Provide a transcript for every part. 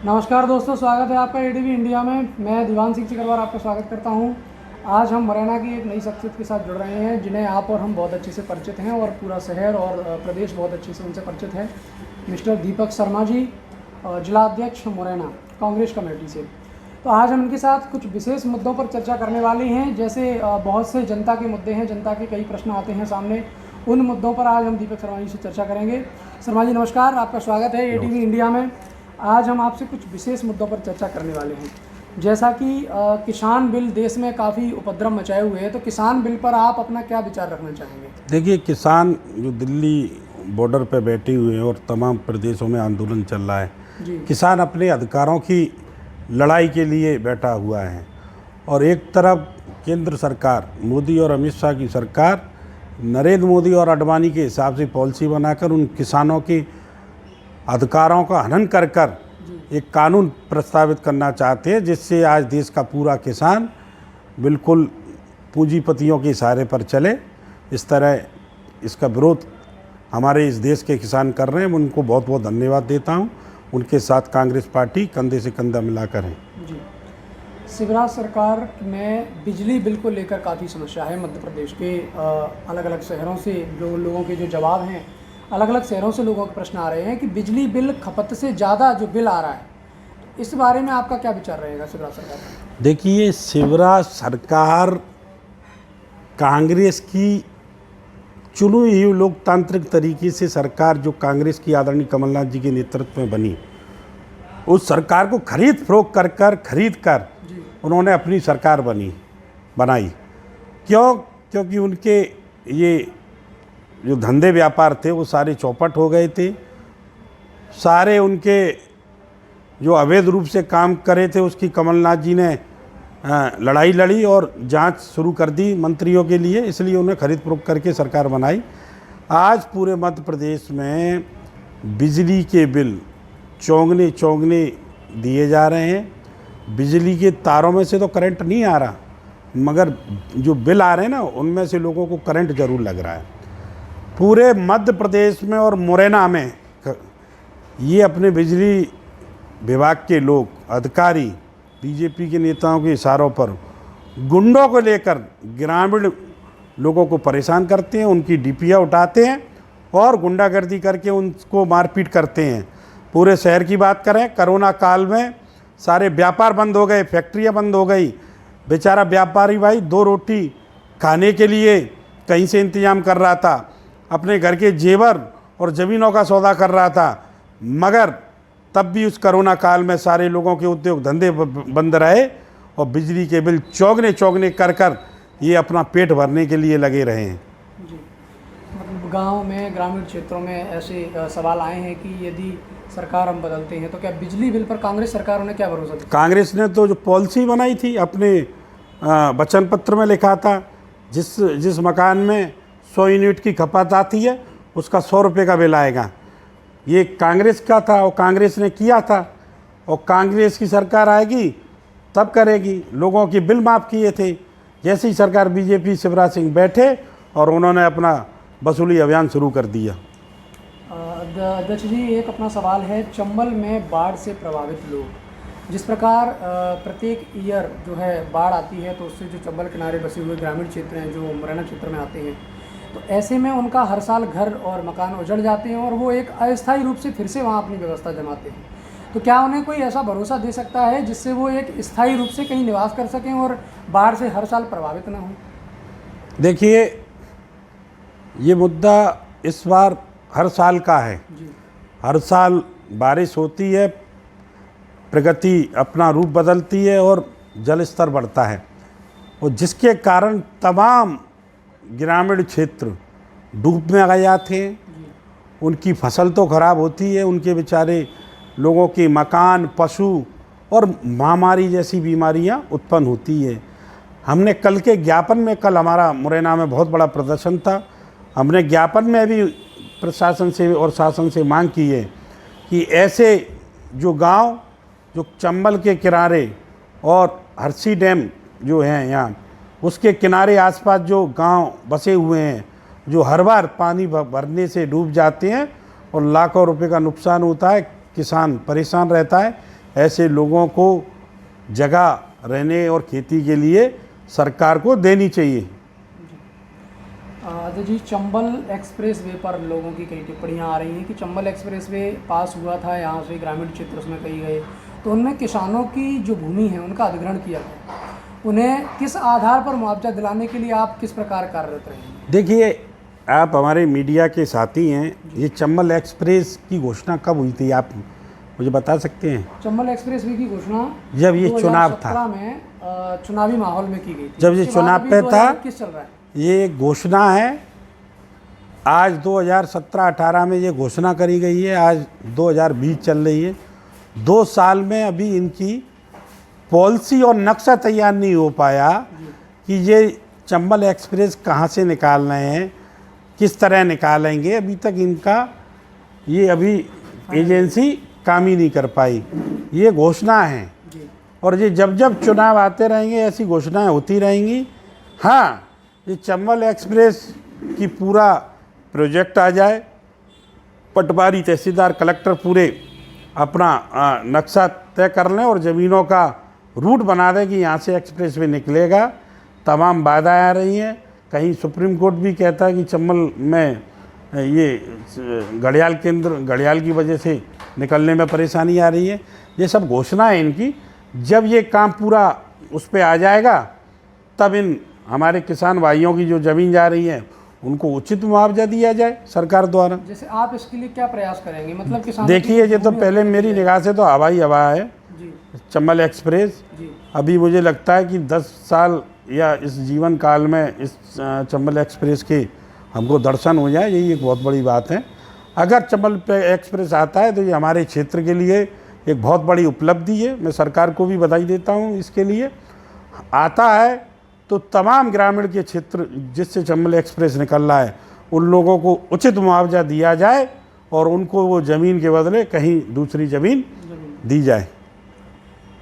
नमस्कार दोस्तों, स्वागत है आपका एडीवी इंडिया में। मैं दिवान सिंह चिकरवार आपका स्वागत करता हूं। आज हम मुरैना की एक नई शख्सियत के साथ जुड़ रहे हैं जिन्हें आप और हम बहुत अच्छे से परिचित हैं और पूरा शहर और प्रदेश बहुत अच्छे से उनसे परिचित है। मिस्टर दीपक शर्मा जी, जिला अध्यक्ष मुरैना कांग्रेस कमेटी से। तो आज हम इनके साथ कुछ विशेष मुद्दों पर चर्चा करने वाले हैं। जैसे बहुत से जनता के मुद्दे हैं, जनता के कई प्रश्न आते हैं सामने, उन मुद्दों पर आज हम दीपक शर्मा जी से चर्चा करेंगे। शर्मा जी नमस्कार, आपका स्वागत है एडीवी इंडिया में। आज हम आपसे कुछ विशेष मुद्दों पर चर्चा करने वाले हैं। जैसा कि किसान बिल देश में काफ़ी उपद्रव मचाए हुए हैं, तो किसान बिल पर आप अपना क्या विचार रखना चाहेंगे? देखिए, किसान जो दिल्ली बॉर्डर पे बैठे हुए हैं और तमाम प्रदेशों में आंदोलन चल रहा है, किसान अपने अधिकारों की लड़ाई के लिए बैठा हुआ है। और एक तरफ केंद्र सरकार, मोदी और अमित शाह की सरकार, नरेंद्र मोदी और आडवाणी के हिसाब से पॉलिसी बनाकर उन किसानों के अधिकारों का हनन कर एक कानून प्रस्तावित करना चाहते हैं, जिससे आज देश का पूरा किसान बिल्कुल पूंजीपतियों के इशारे पर चले। इस तरह इसका विरोध हमारे इस देश के किसान कर रहे हैं। मैं उनको बहुत बहुत धन्यवाद देता हूं। उनके साथ कांग्रेस पार्टी कंधे से कंधा मिलाकर है। जी, शिवराज सरकार में बिजली बिल को लेकर काफ़ी समस्या है। मध्य प्रदेश के अलग अलग शहरों से जो लोगों के जो जवाब हैं, अलग अलग शहरों से लोगों के प्रश्न आ रहे हैं कि बिजली बिल खपत से ज़्यादा जो बिल आ रहा है, इस बारे में आपका क्या विचार रहेगा शिवराज सरकार का? देखिए, शिवराज सरकार कांग्रेस की चुनी हुई लोकतांत्रिक तरीके से सरकार, जो कांग्रेस की आदरणीय कमलनाथ जी के नेतृत्व में बनी, उस सरकार को खरीद कर उन्होंने अपनी सरकार बनाई। क्योंकि उनके ये जो धंधे व्यापार थे वो सारे चौपट हो गए थे। सारे उनके जो अवैध रूप से काम करे थे, उसकी कमलनाथ जी ने लड़ाई लड़ी और जांच शुरू कर दी मंत्रियों के लिए, इसलिए उन्हें खरीद फरोख्त करके सरकार बनाई। आज पूरे मध्य प्रदेश में बिजली के बिल चौंगने दिए जा रहे हैं। बिजली के तारों में से तो करंट नहीं आ रहा, मगर जो बिल आ रहे हैं ना, उनमें से लोगों को करंट ज़रूर लग रहा है। पूरे मध्य प्रदेश में और मुरैना में ये अपने बिजली विभाग के लोग, अधिकारी, बीजेपी के नेताओं के इशारों पर गुंडों को लेकर ग्रामीण लोगों को परेशान करते हैं, उनकी डीपीआई उठाते हैं और गुंडागर्दी करके उनको मारपीट करते हैं। पूरे शहर की बात करें, कोरोना काल में सारे व्यापार बंद हो गए, फैक्ट्रियां बंद हो गई। बेचारा व्यापारी भाई 2 रोटी खाने के लिए कहीं से इंतजाम कर रहा था, अपने घर के जेवर और ज़मीनों का सौदा कर रहा था, मगर तब भी उस कोरोना काल में सारे लोगों के उद्योग धंधे बंद रहे और बिजली के बिल चौगने कर ये अपना पेट भरने के लिए लगे रहे हैं। जी, मतलब गांव में, ग्रामीण क्षेत्रों में ऐसे सवाल आए हैं कि यदि सरकार हम बदलते हैं तो क्या बिजली बिल पर कांग्रेस सरकारों ने क्या भरोसा दिया? कांग्रेस ने तो जो पॉलिसी बनाई थी, अपने वचन पत्र में लिखा था, जिस मकान में 100 यूनिट की खपत आती है उसका 100 रुपये का बिल आएगा। ये कांग्रेस का था और कांग्रेस ने किया था, और कांग्रेस की सरकार आएगी तब करेगी। लोगों के बिल माफ़ किए थे। जैसे ही सरकार बीजेपी शिवराज सिंह बैठे और उन्होंने अपना वसूली अभियान शुरू कर दिया। अध्यक्ष जी, एक अपना सवाल है, चंबल में बाढ़ से प्रभावित लोग, जिस प्रकार प्रत्येक ईयर जो है बाढ़ आती है तो उससे जो चंबल किनारे बसे हुए ग्रामीण क्षेत्र हैं जो मुरैना क्षेत्र में आते हैं, तो ऐसे में उनका हर साल घर और मकान उजड़ जाते हैं और वो एक अस्थायी रूप से फिर से वहाँ अपनी व्यवस्था जमाते हैं। तो क्या उन्हें कोई ऐसा भरोसा दे सकता है जिससे वो एक स्थायी रूप से कहीं निवास कर सकें और बाढ़ से हर साल प्रभावित ना हों? देखिए, ये मुद्दा इस बार हर साल का है। हर साल बारिश होती है, प्रगति अपना रूप बदलती है और जल स्तर बढ़ता है, और जिसके कारण तमाम ग्रामीण क्षेत्र डूब में आ जाते हैं। उनकी फसल तो खराब होती है, उनके बेचारे लोगों के मकान, पशु और महामारी जैसी बीमारियां उत्पन्न होती है। हमने कल के ज्ञापन में, कल हमारा मुरैना में बहुत बड़ा प्रदर्शन था, हमने ज्ञापन में भी प्रशासन से और शासन से मांग की है कि ऐसे जो गांव जो चंबल के किनारे और हरसी डैम जो है यहाँ, उसके किनारे आसपास जो गांव बसे हुए हैं, जो हर बार पानी भरने से डूब जाते हैं और लाखों रुपए का नुकसान होता है, किसान परेशान रहता है, ऐसे लोगों को जगह रहने और खेती के लिए सरकार को देनी चाहिए। अजय जी, चंबल एक्सप्रेस वे पर लोगों की कई टिप्पणियां आ रही हैं कि चंबल एक्सप्रेस वे पास हुआ था यहाँ से ग्रामीण क्षेत्र उसमें कई गए, तो उनमें किसानों की जो भूमि है उनका अधिग्रहण किया गया, उन्हें किस आधार पर मुआवजा दिलाने के लिए आप किस प्रकार कार्यरत रहेंगे? देखिए, आप हमारे मीडिया के साथी हैं, ये चंबल एक्सप्रेस की घोषणा कब हुई थी, आप मुझे बता सकते हैं? चंबल एक्सप्रेस वे की घोषणा जब ये चुनाव था, 2017 में चुनावी माहौल में की गई थी। जब ये चुनाव पे था, किस चल रहा है? ये घोषणा है। आज 2017-18 में ये घोषणा करी गई है, आज 2020 चल रही है। 2 साल में अभी इनकी पॉलिसी और नक्शा तैयार नहीं हो पाया कि ये चंबल एक्सप्रेस कहाँ से निकाल रहे हैं, किस तरह निकालेंगे। अभी तक इनका ये अभी एजेंसी काम ही नहीं कर पाई। ये घोषणा है और ये जब जब चुनाव आते रहेंगे ऐसी घोषणाएं होती रहेंगी। हाँ, ये चंबल एक्सप्रेस की पूरा प्रोजेक्ट आ जाए, पटवारी, तहसीलदार, कलेक्टर पूरे अपना नक्शा तय कर लें और ज़मीनों का रूट बना दें कि यहाँ से एक्सप्रेस वे निकलेगा। तमाम बाधाएं आ रही हैं। कहीं सुप्रीम कोर्ट भी कहता है कि चंबल में ये घड़ियाल की वजह से निकलने में परेशानी आ रही है। ये सब घोषणा है इनकी। जब ये काम पूरा उस पर आ जाएगा तब इन हमारे किसान भाइयों की जो ज़मीन जा रही है उनको उचित मुआवजा दिया जाए सरकार द्वारा। जैसे आप इसके लिए क्या प्रयास करेंगे? मतलब किसान, देखिए, ये तो पहले मेरी निगाह से तो हवाई हवा है चंबल एक्सप्रेस। अभी मुझे लगता है कि 10 साल या इस जीवन काल में इस चंबल एक्सप्रेस के हमको दर्शन हो जाए, यही एक बहुत बड़ी बात है। अगर चंबल एक्सप्रेस आता है तो ये हमारे क्षेत्र के लिए एक बहुत बड़ी उपलब्धि है। मैं सरकार को भी बधाई देता हूँ इसके लिए। आता है तो तमाम ग्रामीण के क्षेत्र जिससे चंबल एक्सप्रेस निकल रहा है उन लोगों को उचित मुआवजा दिया जाए और उनको वो ज़मीन के बदले कहीं दूसरी ज़मीन दी जाए।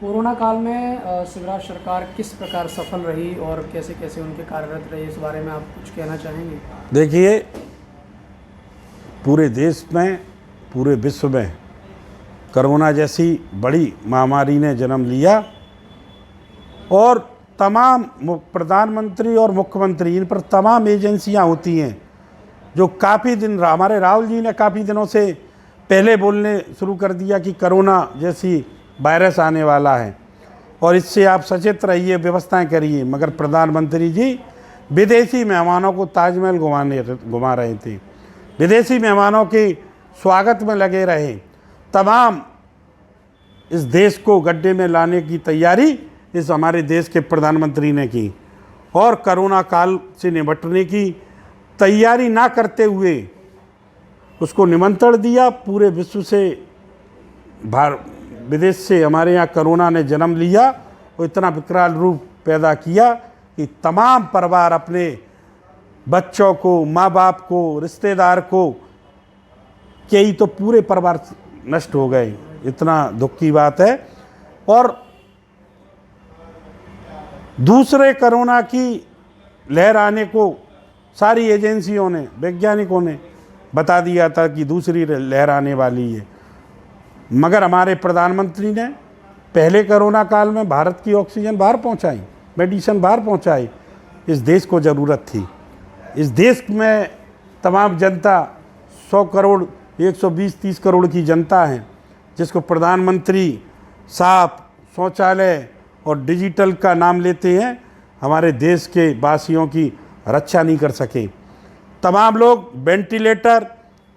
कोरोना काल में शिवराज सरकार किस प्रकार सफल रही और कैसे कैसे उनके कार्यरत रहे, इस बारे में आप कुछ कहना चाहेंगे? देखिए, पूरे देश में, पूरे विश्व में कोरोना जैसी बड़ी महामारी ने जन्म लिया और तमाम प्रधानमंत्री और मुख्यमंत्री, इन पर तमाम एजेंसियां होती हैं जो काफ़ी दिन, हमारे राहुल जी ने काफ़ी दिनों से पहले बोलने शुरू कर दिया कि कोरोना जैसी वायरस आने वाला है और इससे आप सचेत रहिए, व्यवस्थाएं करिए। मगर प्रधानमंत्री जी विदेशी मेहमानों को ताजमहल घुमा रहे थे, विदेशी मेहमानों के स्वागत में लगे रहे। तमाम इस देश को गड्ढे में लाने की तैयारी इस हमारे देश के प्रधानमंत्री ने की और कोरोना काल से निपटने की तैयारी ना करते हुए उसको निमंत्रण दिया। पूरे विश्व से, विदेश से हमारे यहाँ कोरोना ने जन्म लिया और इतना विकराल रूप पैदा किया कि तमाम परिवार अपने बच्चों को, माँ बाप को, रिश्तेदार को, कई तो पूरे परिवार नष्ट हो गए। इतना दुख की बात है। और दूसरे कोरोना की लहर आने को सारी एजेंसियों ने, वैज्ञानिकों ने बता दिया था कि दूसरी लहर आने वाली है। मगर हमारे प्रधानमंत्री ने पहले कोरोना काल में भारत की ऑक्सीजन बाहर पहुंचाई, मेडिसिन बाहर पहुंचाई। इस देश को ज़रूरत थी। इस देश में तमाम जनता 100 करोड़, 120-30 करोड़ की जनता है जिसको प्रधानमंत्री साफ शौचालय और डिजिटल का नाम लेते हैं, हमारे देश के वासियों की रक्षा नहीं कर सके। तमाम लोग वेंटिलेटर,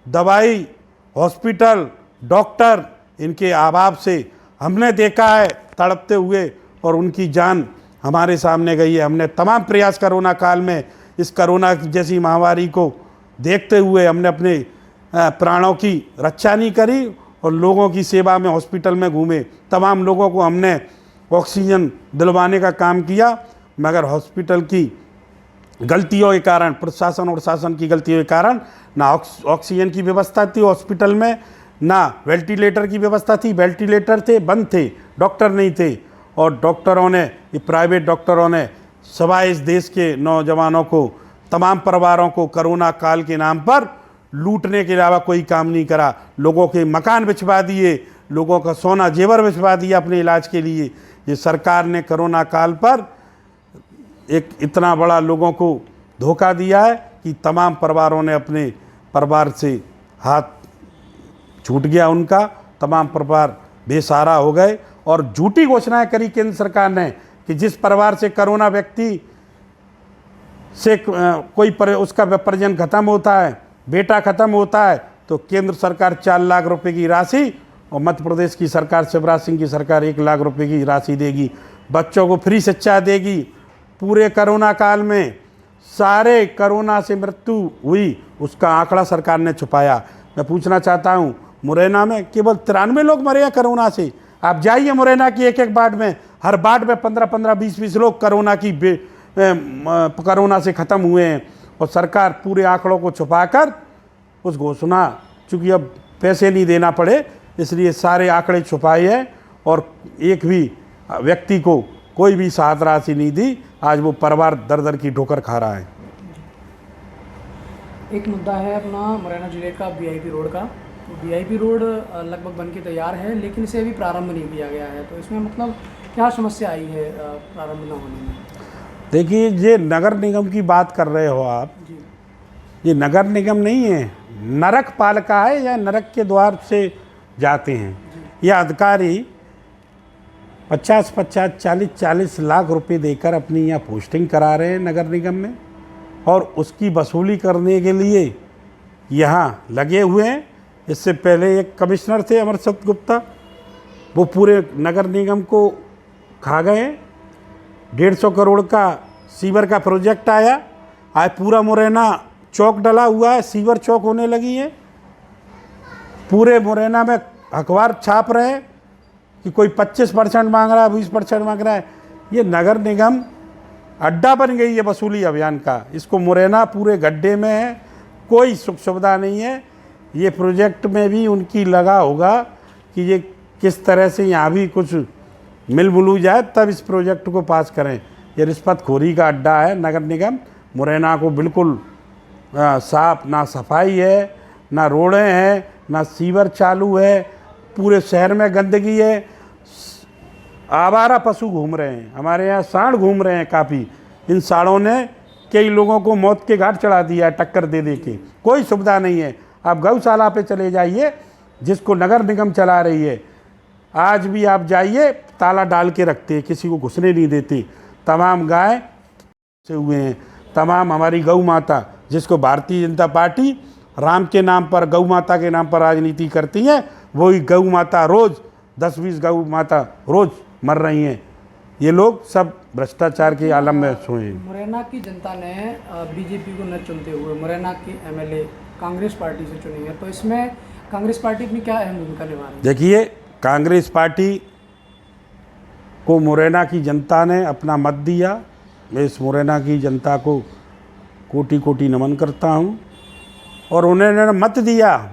दवाई, हॉस्पिटल, डॉक्टर, इनके अभाव से हमने देखा है तड़पते हुए और उनकी जान हमारे सामने गई है। हमने तमाम प्रयास कोरोना काल में इस कोरोना जैसी महामारी को देखते हुए हमने अपने प्राणों की रक्षा नहीं करी और लोगों की सेवा में हॉस्पिटल में घूमे। तमाम लोगों को हमने ऑक्सीजन दिलवाने का काम किया, मगर हॉस्पिटल की गलतियों के कारण, प्रशासन और शासन की गलतियों के कारण ना ऑक्सीजन की व्यवस्था थी हॉस्पिटल में, ना वेंटिलेटर की व्यवस्था थी। वेंटिलेटर थे, बंद थे, डॉक्टर नहीं थे और डॉक्टरों ने, ये प्राइवेट डॉक्टरों ने सवाए इस देश के नौजवानों को, तमाम परिवारों को कोरोना काल के नाम पर लूटने के अलावा कोई काम नहीं करा। लोगों के मकान बिछवा दिए, लोगों का सोना जेवर भिजवा दिया अपने इलाज के लिए। ये सरकार ने कोरोना काल पर एक इतना बड़ा लोगों को धोखा दिया है कि तमाम परिवारों ने अपने परिवार से हाथ छूट गया उनका, तमाम परिवार बेसहारा हो गए। और झूठी घोषणाएं करी केंद्र सरकार ने कि जिस परिवार से कोरोना व्यक्ति से उसका परिजन खत्म होता है, बेटा खत्म होता है, तो केंद्र सरकार 4 लाख रुपए की राशि और मध्य प्रदेश की सरकार, शिवराज सिंह की सरकार 1 लाख रुपए की राशि देगी। बच्चों को फ्री शिक्षा देगी। पूरे कोरोना काल में सारे कोरोना से मृत्यु हुई उसका आंकड़ा सरकार ने छुपाया। मैं पूछना चाहता हूं, मुरैना में केवल 93 लोग मरे हैं कोरोना से। आप जाइए मुरैना की एक वार्ड में, हर वार्ड में 15-15, 20-20 लोग कोरोना से ख़त्म हुए हैं। और सरकार पूरे आंकड़ों को छुपाकर उस घोषणा, चूँकि अब पैसे नहीं देना पड़े इसलिए सारे आंकड़े छुपाए हैं और एक भी व्यक्ति को कोई भी सहायता राशि नहीं दी। आज वो परिवार दर दर की ठोकर खा रहा है। एक मुद्दा है अपना मुरैना जिले का वीआईपी रोड का। तो वीआईपी रोड लगभग बन के तैयार है, लेकिन इसे अभी प्रारंभ नहीं किया गया है। तो इसमें मतलब क्या समस्या आई है प्रारंभ न होने में? देखिए, ये नगर निगम की बात कर रहे हो आप जी। ये नगर निगम नहीं है, नरक पालिका है या नरक के द्वार से जाते हैं। ये अधिकारी 50-50, 40-40 लाख रुपए देकर अपनी यहाँ पोस्टिंग करा रहे हैं नगर निगम में और उसकी वसूली करने के लिए यहाँ लगे हुए हैं। इससे पहले एक कमिश्नर थे अमरसत गुप्ता, वो पूरे नगर निगम को खा गए। 150 करोड़ का सीवर का प्रोजेक्ट आया, आज पूरा मुरैना चौक डला हुआ है, सीवर चौक होने लगी है। पूरे मुरैना में अखबार छाप रहे हैं कि कोई 25% मांग रहा है, 20% मांग रहा है। ये नगर निगम अड्डा बन गई है वसूली अभियान का। इसको मुरैना पूरे गड्ढे में है, कोई सुख सुविधा नहीं है। ये प्रोजेक्ट में भी उनकी लगा होगा कि ये किस तरह से यहाँ भी कुछ मिल बुलू जाए तब इस प्रोजेक्ट को पास करें। ये रिश्वतखोरी का अड्डा है नगर निगम। मुरैना को बिल्कुल साफ, ना सफाई है, ना रोडें हैं, ना सीवर चालू है, पूरे शहर में गंदगी है। आवारा पशु घूम रहे हैं, हमारे यहाँ सांड घूम रहे हैं काफ़ी। इन सांडों ने कई लोगों को मौत के घाट चढ़ा दिया है टक्कर दे दे के। कोई सुविधा नहीं है। आप गौशाला पे चले जाइए जिसको नगर निगम चला रही है, आज भी आप जाइए ताला डाल के रखते हैं, किसी को घुसने नहीं देते। तमाम गाय से हुए हैं, तमाम हमारी गौ माता, जिसको भारतीय जनता पार्टी राम के नाम पर, गौ माता के नाम पर राजनीति करती है, वही गौ माता रोज़ 10-20 गौ माता रोज़ मर रही हैं। ये लोग सब भ्रष्टाचार के आलम में सोए हैं। मुरैना की जनता ने बीजेपी को न चुनते हुए मुरैना की एमएलए कांग्रेस पार्टी से चुनी है, तो इसमें कांग्रेस पार्टी अपनी क्या अहम भूमिका निभा रही है? देखिए, कांग्रेस पार्टी को मुरैना की जनता ने अपना मत दिया। मैं इस मुरैना की जनता को कोटि कोटि नमन करता हूँ और उन्होंने मत दिया।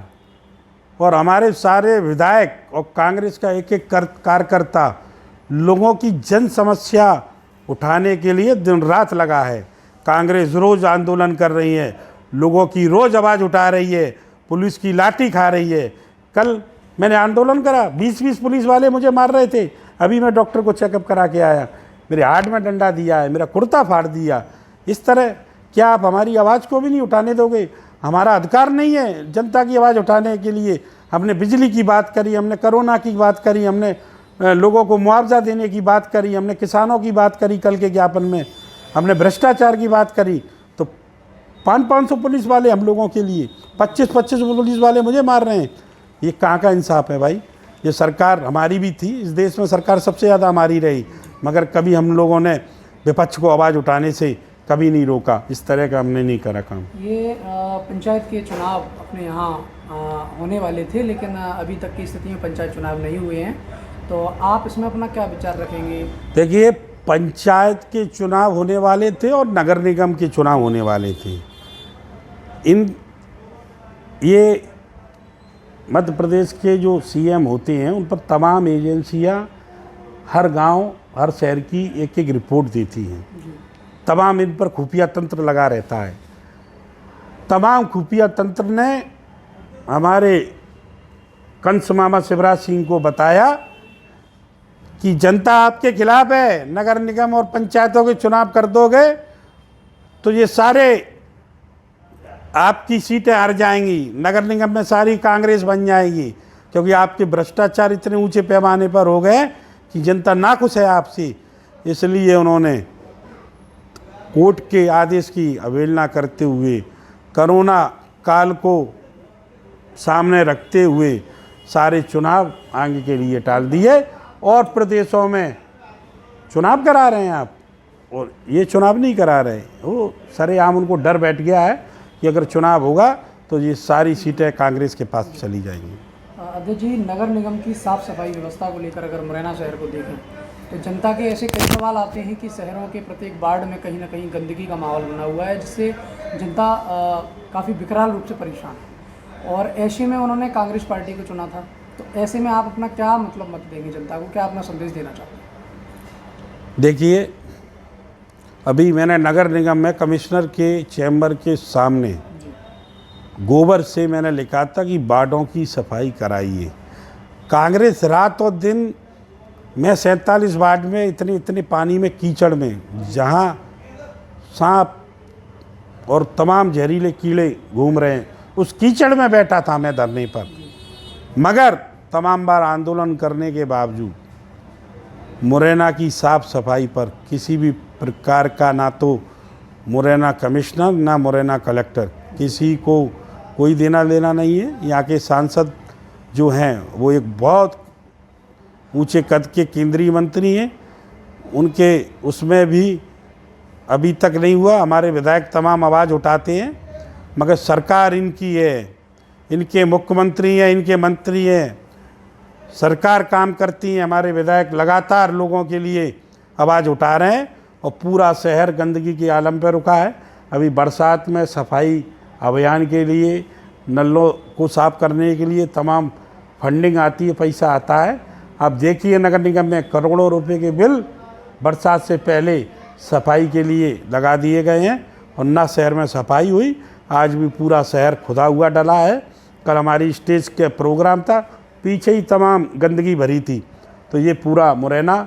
और हमारे सारे विधायक और कांग्रेस का एक एक कार्यकर्ता लोगों की जन समस्या उठाने के लिए दिन रात लगा है। कांग्रेस रोज़ आंदोलन कर रही है, लोगों की रोज़ आवाज़ उठा रही है, पुलिस की लाठी खा रही है। कल मैंने आंदोलन करा, 20-20 पुलिस वाले मुझे मार रहे थे। अभी मैं डॉक्टर को चेकअप करा के आया, मेरे हार्ट में डंडा दिया है, मेरा कुर्ता फाड़ दिया। इस तरह क्या आप हमारी आवाज़ को भी नहीं उठाने दोगे? हमारा अधिकार नहीं है जनता की आवाज़ उठाने के लिए? हमने बिजली की बात करी, हमने कोरोना की बात करी, हमने लोगों को मुआवजा देने की बात करी, हमने किसानों की बात करी कल के ज्ञापन में, हमने भ्रष्टाचार की बात करी। तो 500 पुलिस वाले हम लोगों के लिए, 25 पुलिस वाले मुझे मार रहे हैं। ये कहाँ का इंसाफ है भाई? ये सरकार हमारी भी थी, इस देश में सरकार सबसे ज़्यादा हमारी रही, मगर कभी हम लोगों ने विपक्ष को आवाज़ उठाने से कभी नहीं रोका। इस तरह का हमने नहीं करा काम। ये पंचायत के चुनाव अपने यहाँ होने वाले थे, लेकिन अभी तक की स्थिति में पंचायत चुनाव नहीं हुए हैं, तो आप इसमें अपना क्या विचार रखेंगे? देखिए, पंचायत के चुनाव होने वाले थे और नगर निगम के चुनाव होने वाले थे। ये मध्य प्रदेश के जो सीएम होते हैं उन पर तमाम एजेंसियां हर गांव, हर शहर की एक एक रिपोर्ट देती हैं। तमाम इन पर खुफिया तंत्र लगा रहता है। तमाम खुफिया तंत्र ने हमारे कंस मामा शिवराज सिंह को बताया कि जनता आपके खिलाफ है, नगर निगम और पंचायतों के चुनाव कर दोगे तो ये सारे आपकी सीटें हार जाएंगी, नगर निगम में सारी कांग्रेस बन जाएगी, क्योंकि आपके भ्रष्टाचार इतने ऊंचे पैमाने पर हो गए कि जनता नाखुश है आपसे। इसलिए उन्होंने कोर्ट के आदेश की अवहेलना करते हुए, कोरोना काल को सामने रखते हुए सारे चुनाव आगे के लिए टाल दिए और प्रदेशों में चुनाव करा रहे हैं आप, और ये चुनाव नहीं करा रहे। वो सरेआम उनको डर बैठ गया है कि अगर चुनाव होगा तो ये सारी सीटें कांग्रेस के पास चली जाएंगी। अध्यक्ष जी, नगर निगम की साफ सफाई व्यवस्था को लेकर अगर मुरैना शहर को देखें तो जनता के ऐसे कई सवाल आते हैं कि शहरों के प्रत्येक वार्ड में कहीं ना कहीं गंदगी का माहौल बना हुआ है, जिससे जनता काफ़ी विकराल रूप से परेशान है। और ऐसे में उन्होंने कांग्रेस पार्टी को चुना था, तो ऐसे में आप अपना क्या मतलब मत देंगे जनता को, क्या अपना संदेश देना चाहते हैं? देखिए, अभी मैंने नगर निगम में कमिश्नर के चैम्बर के सामने गोबर से मैंने लिखा था कि वार्डों की सफाई कराइए। कांग्रेस रात और दिन, मैं 47 वार्ड में इतने पानी में, कीचड़ में, जहाँ सांप और तमाम जहरीले कीड़े घूम रहे हैं, उस कीचड़ में बैठा था मैं धरने पर। मगर तमाम बार आंदोलन करने के बावजूद मुरैना की साफ सफाई पर किसी भी प्रकार का ना तो मुरैना कमिश्नर ना मुरैना कलेक्टर, किसी को कोई देना लेना नहीं है। यहाँ के सांसद जो हैं वो एक बहुत ऊंचे कद के केंद्रीय मंत्री हैं, उनके उसमें भी अभी तक नहीं हुआ। हमारे विधायक तमाम आवाज़ उठाते हैं, मगर सरकार इनकी है, इनके मुख्यमंत्री हैं, इनके मंत्री हैं, सरकार काम करती है। हमारे विधायक लगातार लोगों के लिए आवाज़ उठा रहे हैं और पूरा शहर गंदगी के आलम पर रुका है। अभी बरसात में सफाई अभियान के लिए, नलों को साफ करने के लिए तमाम फंडिंग आती है, पैसा आता है। आप देखिए नगर निगम में करोड़ों रुपए के बिल बरसात से पहले सफाई के लिए लगा दिए गए हैं और ना शहर में सफाई हुई। आज भी पूरा शहर खुदा हुआ डला है। कल हमारी स्टेज के प्रोग्राम था, पीछे ही तमाम गंदगी भरी थी। तो ये पूरा मुरैना,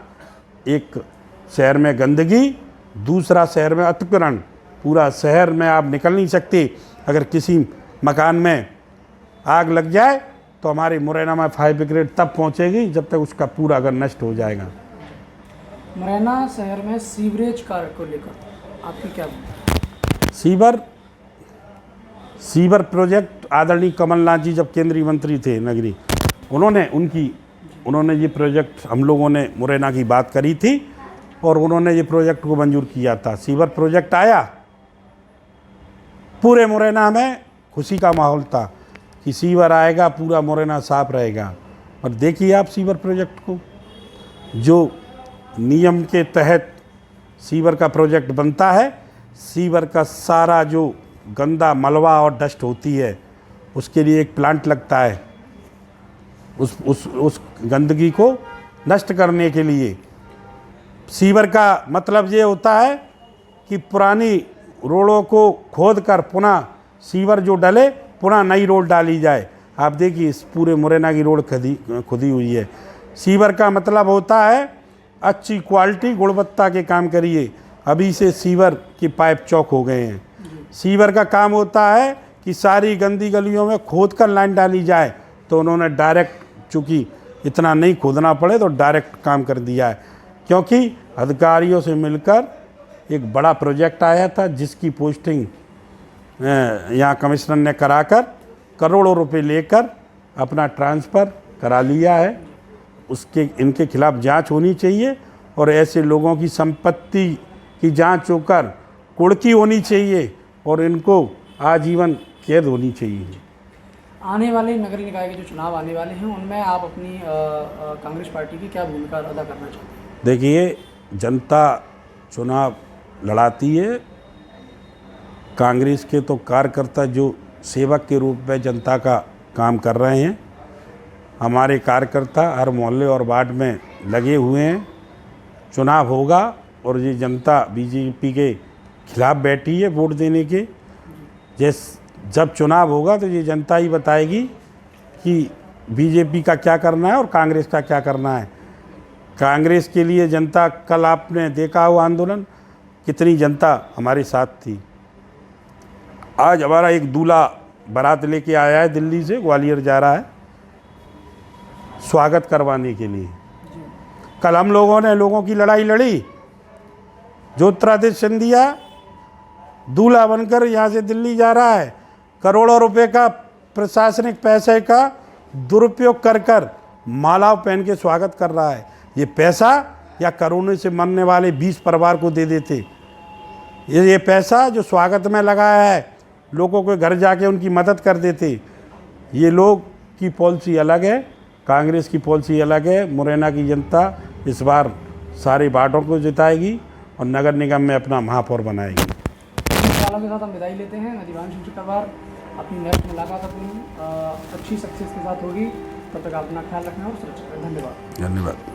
एक शहर में गंदगी, दूसरा शहर में अतिक्रमण, पूरा शहर में आप निकल नहीं सकते। अगर किसी मकान में आग लग जाए तो हमारे मुरैना में फायर ब्रिगेड तब पहुंचेगी जब तक उसका पूरा घर नष्ट हो जाएगा। मुरैना शहर में सीवरेज कार्य को लेकर आपकी क्या? सीवर प्रोजेक्ट आदरणीय कमलनाथ जी जब केंद्रीय मंत्री थे नगरी, उन्होंने ये प्रोजेक्ट, हम लोगों ने मुरैना की बात करी थी और उन्होंने ये प्रोजेक्ट को मंजूर किया था। सीवर प्रोजेक्ट आया, पूरे मुरैना में खुशी का माहौल था कि सीवर आएगा, पूरा मुरैना साफ रहेगा। और देखिए आप सीवर प्रोजेक्ट को, जो नियम के तहत सीवर का प्रोजेक्ट बनता है, सीवर का सारा जो गंदा मलबा और डस्ट होती है उसके लिए एक प्लांट लगता है, उस गंदगी को नष्ट करने के लिए। सीवर का मतलब ये होता है कि पुरानी रोडों को खोद कर पुनः सीवर जो डले, पुनः नई रोड डाली जाए। आप देखिए इस पूरे मुरैना की रोड खुदी हुई है। सीवर का मतलब होता है अच्छी क्वालिटी, गुणवत्ता के काम करिए। अभी से सीवर के पाइप चौक हो गए हैं। सीवर का काम होता है कि सारी गंदी गलियों में खोद कर लाइन डाली जाए, तो उन्होंने डायरेक्ट, चूँकि इतना नहीं खोदना पड़े तो डायरेक्ट काम कर दिया है। क्योंकि अधिकारियों से मिलकर एक बड़ा प्रोजेक्ट आया था जिसकी पोस्टिंग यहाँ कमिश्नर ने कराकर करोड़ों रुपए लेकर अपना ट्रांसफ़र करा लिया है। उसके इनके खिलाफ जांच होनी चाहिए और ऐसे लोगों की संपत्ति की जांच होकर कुर्की होनी चाहिए और इनको आजीवन कैद होनी चाहिए। आने वाले नगर निकाय के जो चुनाव आने वाले हैं उनमें आप अपनी कांग्रेस पार्टी की क्या भूमिका अदा करना चाहते हैं? देखिए, जनता चुनाव लड़ाती है। कांग्रेस के तो कार्यकर्ता जो सेवक के रूप में जनता का काम कर रहे हैं, हमारे कार्यकर्ता हर मोहल्ले और वार्ड में लगे हुए हैं। चुनाव होगा और ये जनता बीजेपी के खिलाफ बैठी है वोट देने के। जब चुनाव होगा तो ये जनता ही बताएगी कि बीजेपी का क्या करना है और कांग्रेस का क्या करना है। कांग्रेस के लिए जनता, कल आपने देखा हुआ आंदोलन, कितनी जनता हमारे साथ थी। आज हमारा एक दूल्हा बारात लेके आया है दिल्ली से, ग्वालियर जा रहा है स्वागत करवाने के लिए। कल हम लोगों ने लोगों की लड़ाई लड़ी। ज्योतिरादित्य सिंधिया दूल्हा बनकर यहाँ से दिल्ली जा रहा है, करोड़ों रुपए का प्रशासनिक पैसे का दुरुपयोग कर कर मालाओं पहन के स्वागत कर रहा है। ये पैसा या कोरोना से मरने वाले 20 परिवार को दे देते। ये पैसा जो स्वागत में लगाया है, लोगों के घर जाके उनकी मदद कर देते। ये लोग की पॉलिसी अलग है, कांग्रेस की पॉलिसी अलग है। मुरैना की जनता इस बार सारे वार्डों को जिताएगी और नगर निगम में अपना महापौर बनाएगी। सवालों के साथ हम विदाई लेते हैं। मैं दिवांशु शुक्रवार, अपनी नेक्स्ट मुलाकात अपनी अच्छी सक्सेस के साथ होगी। तब तक आप अपना ख्याल रखना और सुरक्षित रहें। धन्यवाद। धन्यवाद।